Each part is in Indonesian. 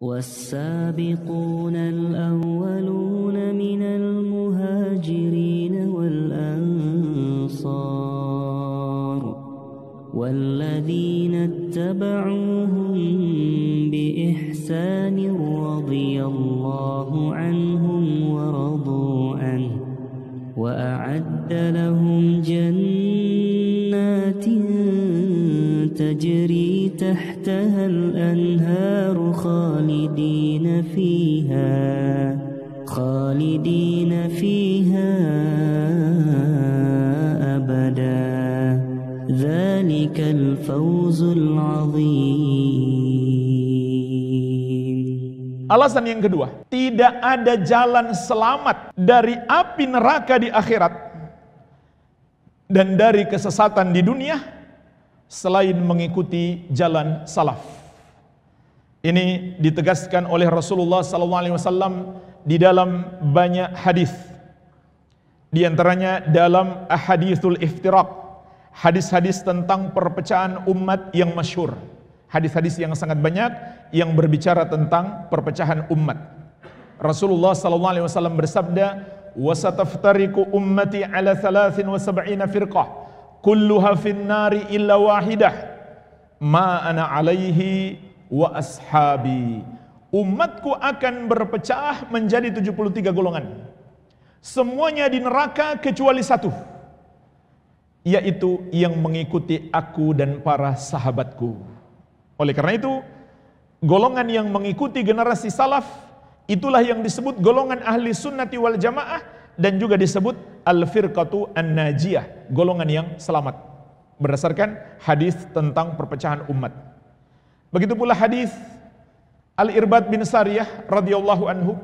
والسابقون الأولون من المهاجرين والأنصار والذين اتبعوهم بإحسان رضي الله عنهم ورضوا عنه وأعد لهم جنات تجري تحتها الأنهار خالدين فيها أبدا ذلك الفوز العظيم. Alasan yang kedua, tidak ada jalan selamat dari api neraka di akhirat dan dari kesesatan di dunia selain mengikuti jalan salaf. Ini ditegaskan oleh Rasulullah SAW di dalam banyak hadis. Di antaranya dalam ahaditsul iftiraq, hadis-hadis tentang perpecahan umat yang masyhur. Hadis-hadis yang sangat banyak yang berbicara tentang perpecahan umat. Rasulullah SAW bersabda, "Wasataftariqu ummati ala 73 firqah, kulluha finnari illa wahidah, ma ana alaihi wa ashabi." Umatku akan berpecah menjadi 73 golongan. Semuanya di neraka kecuali satu, yaitu yang mengikuti aku dan para sahabatku. Oleh karena itu, golongan yang mengikuti generasi salaf itulah yang disebut golongan ahli sunnati wal jamaah, dan juga disebut al-firqatu an-najiyah, golongan yang selamat, berdasarkan hadis tentang perpecahan umat. Begitu pula hadis Al-Irbad bin Sariyah radhiyallahu anhu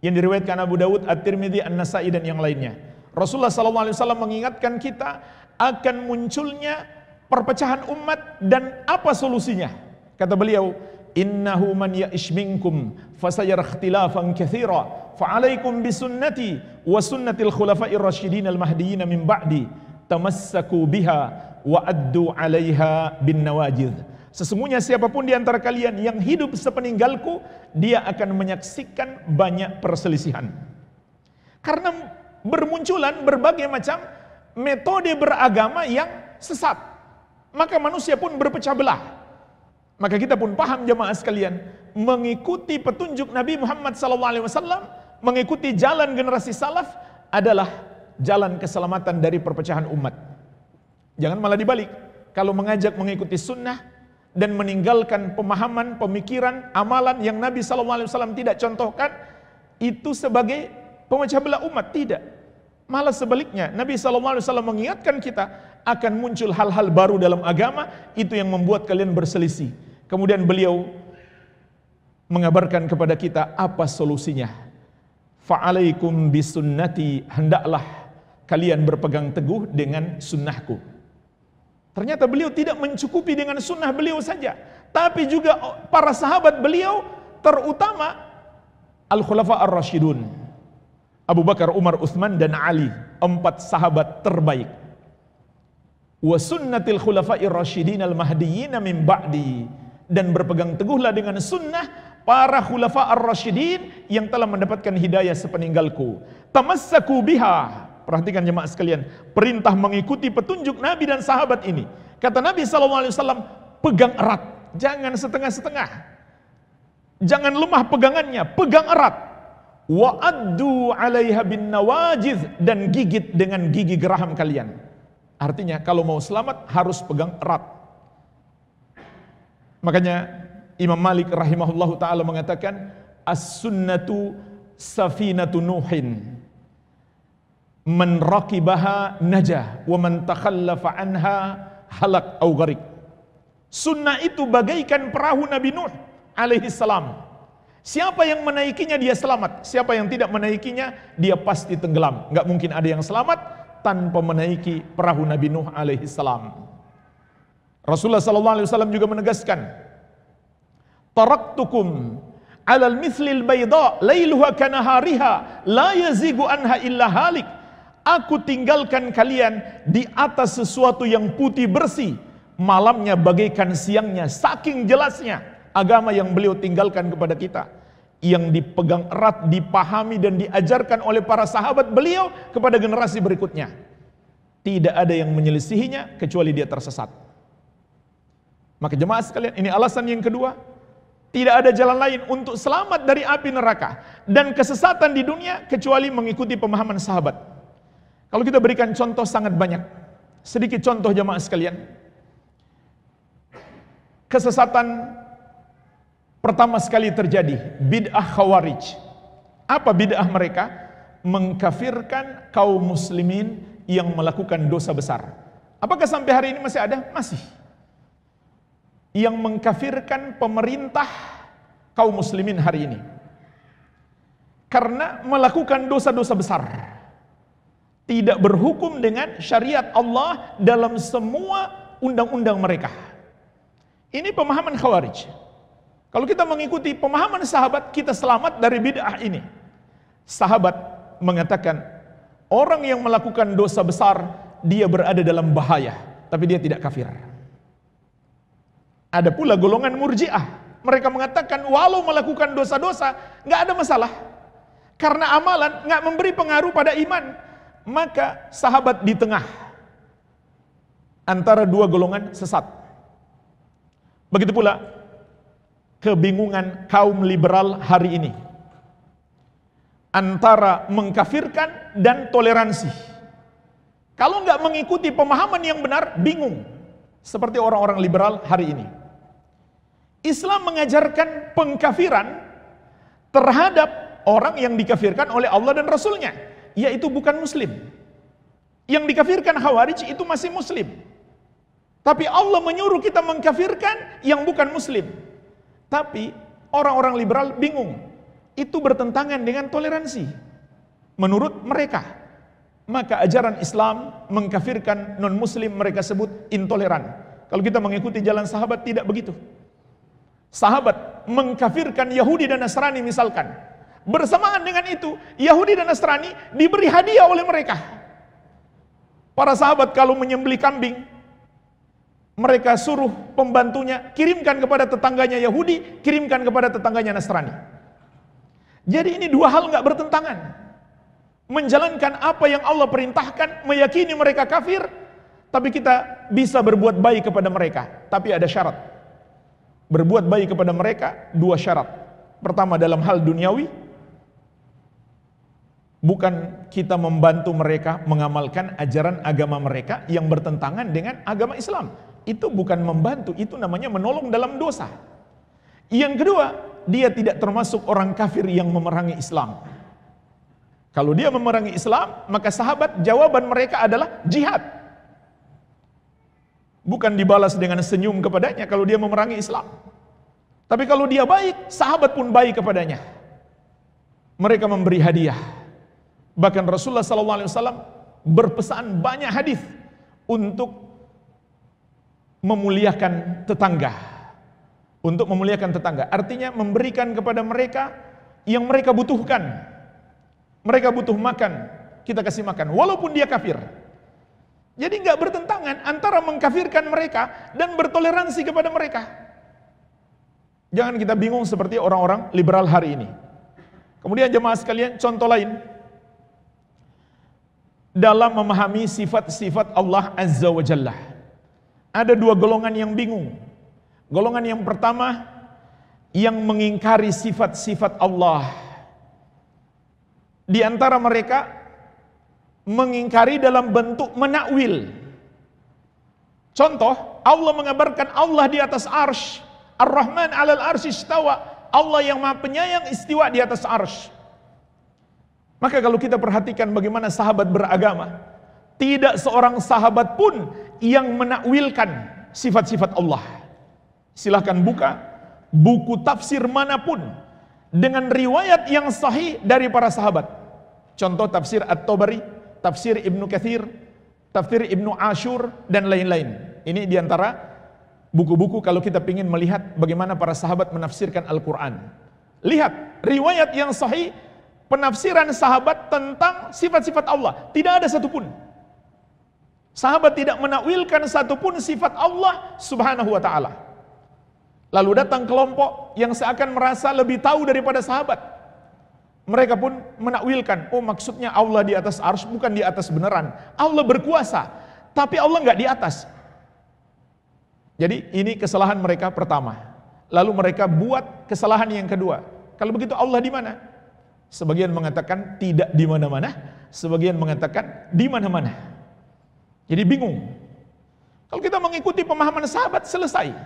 yang diriwayatkan Abu Dawud, At-Tirmidzi, An-Nasa'i dan yang lainnya. Rasulullah SAW mengingatkan kita akan munculnya perpecahan umat dan apa solusinya. Kata beliau, "Innahu man ya'ish minkum fasayara ikhtilafan katsira, fa'alaikum bisunnati wa sunnatil khulafa'ir rasyidin al-mahdiyyin min ba'di, tamassaku biha wa addu 'alaiha bin nawajidh." Sesungguhnya siapapun di antara kalian yang hidup sepeninggalku, dia akan menyaksikan banyak perselisihan. Karena bermunculan berbagai macam metode beragama yang sesat, maka manusia pun berpecah belah. Maka kita pun paham jamaah sekalian, mengikuti petunjuk Nabi Muhammad SAW, mengikuti jalan generasi salaf adalah jalan keselamatan dari perpecahan umat. Jangan malah dibalik. Kalau mengajak mengikuti sunnah dan meninggalkan pemahaman, pemikiran, amalan yang Nabi SAW tidak contohkan, itu sebagai pemecah belah umat. Tidak. Malah sebaliknya, Nabi SAW mengingatkan kita akan muncul hal-hal baru dalam agama, itu yang membuat kalian berselisih. Kemudian beliau mengabarkan kepada kita apa solusinya. Fa'alaikum bisunnati, hendaklah kalian berpegang teguh dengan sunnahku. Ternyata beliau tidak mencukupi dengan sunnah beliau saja, tapi juga para sahabat beliau, terutama Al-Khulafa Ar-Rasyidun, Abu Bakar, Umar, Utsman dan Ali, 4 sahabat terbaik. Wa sunnatil khulafa'ir rasyidin al-mahdiyyin min ba'di, dan berpegang teguhlah dengan sunnah para khulafa ar-rasyidin yang telah mendapatkan hidayah sepeninggalku. Tamassaku biha. Perhatikan jemaah sekalian, perintah mengikuti petunjuk Nabi dan sahabat ini. Kata Nabi SAW, pegang erat, jangan setengah-setengah, jangan lemah pegangannya, pegang erat. Wa addu 'alaiha bin nawajidh, dan gigit dengan gigi geraham kalian. Artinya kalau mau selamat harus pegang erat. Makanya Imam Malik rahimahullahu ta'ala mengatakan, as-sunnatu safinatu nuhin, man raqibaha najah, wa man takhallafa anha halak au gharik. Sunnah itu bagaikan perahu Nabi Nuh alaihi salam. Siapa yang menaikinya dia selamat, siapa yang tidak menaikinya dia pasti tenggelam. Enggak mungkin ada yang selamat tanpa menaiki perahu Nabi Nuh alaihi salam. Rasulullah SAW juga menegaskan, taraktukum alal mithlil bayda lailuha kanahariha la yazigu anha illa halik. Aku tinggalkan kalian di atas sesuatu yang putih bersih, malamnya bagaikan siangnya, saking jelasnya, agama yang beliau tinggalkan kepada kita, yang dipegang erat, dipahami dan diajarkan oleh para sahabat beliau kepada generasi berikutnya. Tidak ada yang menyelisihinya kecuali dia tersesat. Maka jemaah sekalian, ini alasan yang kedua. Tidak ada jalan lain untuk selamat dari api neraka dan kesesatan di dunia kecuali mengikuti pemahaman sahabat. Kalau kita berikan contoh sangat banyak. Sedikit contoh jemaah sekalian. Kesesatan pertama sekali terjadi, bid'ah Khawarij. Apa bid'ah mereka? Mengkafirkan kaum muslimin yang melakukan dosa besar. Apakah sampai hari ini masih ada? Masih. Yang mengkafirkan pemerintah kaum muslimin hari ini karena melakukan dosa-dosa besar, tidak berhukum dengan syariat Allah dalam semua undang-undang mereka. Ini pemahaman Khawarij. Kalau kita mengikuti pemahaman sahabat, kita selamat dari bid'ah ini. Sahabat mengatakan, orang yang melakukan dosa besar, dia berada dalam bahaya, tapi dia tidak kafir. Ada pula golongan Murji'ah. Mereka mengatakan walau melakukan dosa-dosa nggak ada masalah, karena amalan nggak memberi pengaruh pada iman. Maka sahabat di tengah antara dua golongan sesat. Begitu pula kebingungan kaum liberal hari ini antara mengkafirkan dan toleransi. Kalau nggak mengikuti pemahaman yang benar, bingung. Seperti orang-orang liberal hari ini. Islam mengajarkan pengkafiran terhadap orang yang dikafirkan oleh Allah dan Rasulnya, yaitu bukan muslim. Yang dikafirkan Khawarij itu masih muslim, tapi Allah menyuruh kita mengkafirkan yang bukan muslim. Tapi orang-orang liberal bingung, itu bertentangan dengan toleransi menurut mereka. Maka ajaran Islam mengkafirkan non-muslim mereka sebut intoleran. Kalau kita mengikuti jalan sahabat tidak begitu. Sahabat mengkafirkan Yahudi dan Nasrani misalkan. Bersamaan dengan itu, Yahudi dan Nasrani diberi hadiah oleh mereka. Para sahabat kalau menyembelih kambing, mereka suruh pembantunya kirimkan kepada tetangganya Yahudi, kirimkan kepada tetangganya Nasrani. Jadi ini dua hal nggak bertentangan. Menjalankan apa yang Allah perintahkan, meyakini mereka kafir, tapi kita bisa berbuat baik kepada mereka. Tapi ada syarat. Berbuat baik kepada mereka dua syarat. Pertama dalam hal duniawi, bukan kita membantu mereka mengamalkan ajaran agama mereka yang bertentangan dengan agama Islam. Itu bukan membantu, itu namanya menolong dalam dosa. Yang kedua, dia tidak termasuk orang kafir yang memerangi Islam. Kalau dia memerangi Islam, maka sahabat jawaban mereka adalah jihad. Bukan dibalas dengan senyum kepadanya kalau dia memerangi Islam. Tapi kalau dia baik, sahabat pun baik kepadanya. Mereka memberi hadiah. Bahkan Rasulullah SAW berpesan banyak hadis untuk memuliakan tetangga. Untuk memuliakan tetangga, artinya memberikan kepada mereka yang mereka butuhkan. Mereka butuh makan, kita kasih makan, walaupun dia kafir. Jadi nggak bertentangan antara mengkafirkan mereka dan bertoleransi kepada mereka. Jangan kita bingung seperti orang-orang liberal hari ini. Kemudian jemaah sekalian, contoh lain dalam memahami sifat-sifat Allah Azza wa Jalla. Ada dua golongan yang bingung. Golongan yang pertama yang mengingkari sifat-sifat Allah. Di antara mereka mengingkari dalam bentuk menakwil. Contoh, Allah mengabarkan Allah di atas arsy, Ar-Rahman 'alal arsy istawa, Allah yang Maha Penyayang istiwa di atas arsy. Maka kalau kita perhatikan bagaimana sahabat beragama, tidak seorang sahabat pun yang menakwilkan sifat-sifat Allah. Silahkan buka buku tafsir manapun dengan riwayat yang sahih dari para sahabat. Contoh tafsir At-Tabari, tafsir Ibnu Katsir, tafsir Ibnu Ashur, dan lain-lain. Ini diantara buku-buku kalau kita ingin melihat bagaimana para sahabat menafsirkan Al-Quran. Lihat, riwayat yang sahih, penafsiran sahabat tentang sifat-sifat Allah. Tidak ada satupun. Sahabat tidak menakwilkan satupun sifat Allah subhanahu wa ta'ala. Lalu datang kelompok yang seakan merasa lebih tahu daripada sahabat. Mereka pun menakwilkan, oh maksudnya Allah di atas arsy, bukan di atas beneran. Allah berkuasa, tapi Allah nggak di atas. Jadi ini kesalahan mereka pertama. Lalu mereka buat kesalahan yang kedua. Kalau begitu Allah di mana? Sebagian mengatakan tidak di mana-mana, sebagian mengatakan di mana-mana. Jadi bingung. Kalau kita mengikuti pemahaman sahabat, selesai.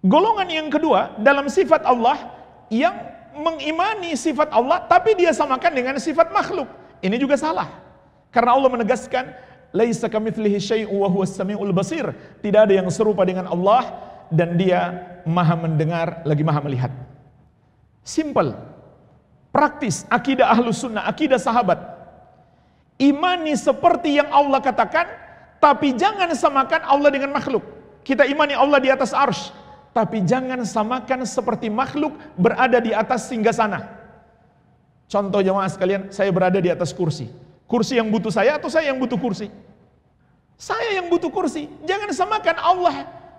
Golongan yang kedua dalam sifat Allah yang mengimani sifat Allah tapi dia samakan dengan sifat makhluk. Ini juga salah. Karena Allah menegaskan, laisa kamitslihi syai'un wa huwas samiul basir. Tidak ada yang serupa dengan Allah dan dia maha mendengar lagi maha melihat. Simple. Praktis akidah Ahlus Sunnah, akidah sahabat. Imani seperti yang Allah katakan, tapi jangan samakan Allah dengan makhluk. Kita imani Allah di atas arsy, tapi jangan samakan seperti makhluk berada di atas singgasana. Contoh jemaah sekalian, saya berada di atas kursi. Kursi yang butuh saya atau saya yang butuh kursi? Saya yang butuh kursi. Jangan samakan Allah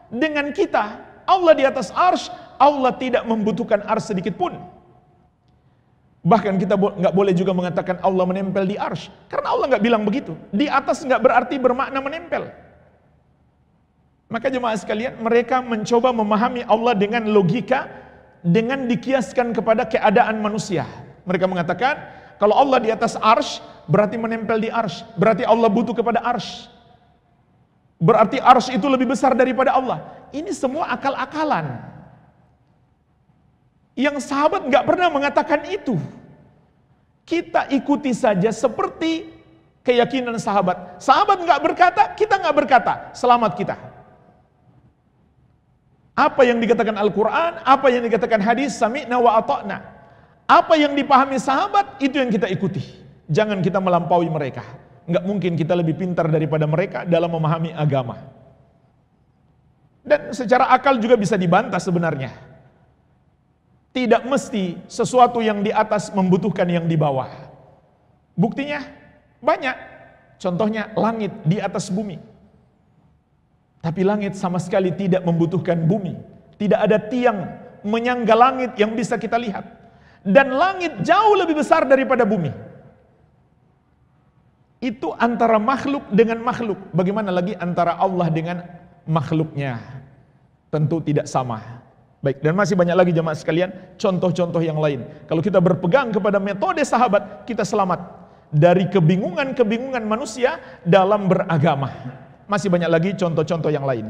dengan kita. Allah di atas arsy, Allah tidak membutuhkan arsy sedikit pun. Bahkan kita nggak boleh juga mengatakan Allah menempel di arsy, karena Allah nggak bilang begitu. Di atas nggak berarti bermakna menempel. Maka jemaah sekalian, mereka mencoba memahami Allah dengan logika, dengan dikiaskan kepada keadaan manusia. Mereka mengatakan, kalau Allah di atas arsy, berarti menempel di arsy. Berarti Allah butuh kepada arsy. Berarti arsy itu lebih besar daripada Allah. Ini semua akal-akalan. Yang sahabat nggak pernah mengatakan itu. Kita ikuti saja seperti keyakinan sahabat. Sahabat nggak berkata, kita nggak berkata. Selamat kita. Apa yang dikatakan Al-Quran, apa yang dikatakan hadis, sami'na wa ata'na. Apa yang dipahami sahabat, itu yang kita ikuti. Jangan kita melampaui mereka. Nggak mungkin kita lebih pintar daripada mereka dalam memahami agama. Dan secara akal juga bisa dibantah sebenarnya. Tidak mesti sesuatu yang di atas membutuhkan yang di bawah. Buktinya banyak. Contohnya langit di atas bumi. Tapi langit sama sekali tidak membutuhkan bumi. Tidak ada tiang menyangga langit yang bisa kita lihat. Dan langit jauh lebih besar daripada bumi. Itu antara makhluk dengan makhluk. Bagaimana lagi antara Allah dengan makhluknya? Tentu tidak sama. Baik, dan masih banyak lagi jemaah sekalian, contoh-contoh yang lain. Kalau kita berpegang kepada metode sahabat, kita selamat dari kebingungan-kebingungan manusia dalam beragama. Masih banyak lagi contoh-contoh yang lain.